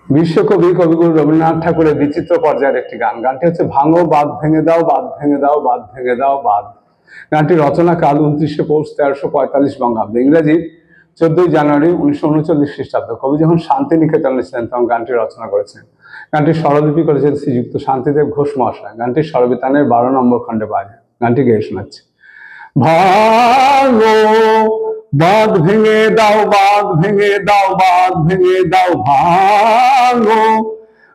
বিশ্বকবি কবিগুরু রবীন্দ্রনাথ ঠাকুরের বিচিত্র পর্যায়ের একটি গান। গানটি হচ্ছে ভাঙো বাঁধ ভেঙে দাও, বাঁধ ভেঙে দাও, বাঁধ ভেঙে দাও, বাঁধ। গানটি রচনা কাল 29শে পৌষ 1345 বঙ্গাব্দ, ইংরেজি 14ই জানুয়ারি 1939 খ্রিস্টাব্দ। কবি যখন শান্তিনিকেতনে ছিলেন তখন গানটি রচনা করেছেন। গানটির স্বরলিপি করেছেন শ্রীযুক্ত শান্তিদেব ঘোষ মহাশয়। গানটির স্বরবিতানের 12 নম্বর খণ্ডে পাওয়া যায়। গানটি গেয়ে শোনাচ্ছে। ভাঙো বাঁধ ভেঙে দাও, বাঁধ ভেঙে দাও, বাঁধ ভেঙে দাও, ভাঙো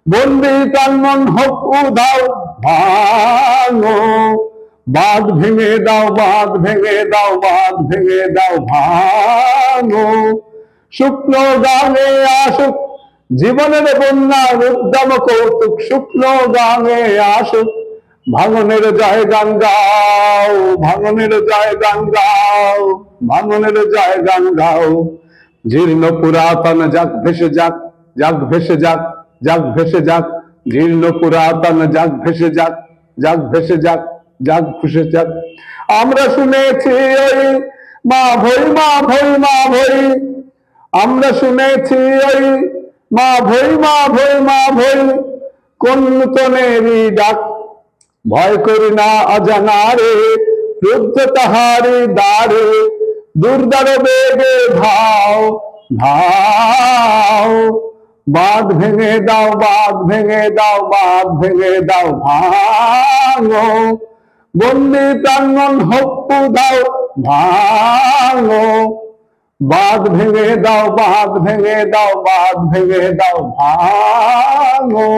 বন্দি তন মন হোক উধাও, ভাঙো বাঁধ ভেঙে দাও, বাঁধ ভেঙে দাও, বাঁধ ভেঙে দাও, ভাঙো শুকনো গানে আসুক জীবনের বন্যার উদ্যম কৌতুক, শুকনো গানে আসুক ভাঙনের জয় গান গাও, ভাঙনের জয় গান গাও, ভাঙনের জয় গান গাও। জীর্ণ পুরাতন যাক ভেসে যাক, যাক ভেসে যাক, যাক ভেসে যাক, জীর্ণ পুরাতন যাক ভেসে যাক, যাক ভেসে যাক, যাক ভেসে যাক। আমরা শুনেছি ওই মা ভই, মা ভই, মা ভই, আমরা শুনেছি ওই মা ভই, মা ভই, মা ভই, কোন নূতনেরই ডাক। ভয় করি না অজানা রে, রুদ্ধ তাহারি দ্বারে, দুর্দার বেগে ধাও, ধাও বাঁধ ভেঙে দাও, বাঁধ ভেঙে দাও, বাঁধ ভেঙে দাও, ভাঙো বন্দি প্রাঙ্গণ হোক উধাও, ভাঙো বাঁধ ভেঙে দাও, বাঁধ ভেঙে দাও, বাঁধ ভেঙে দাও, ভাঙো।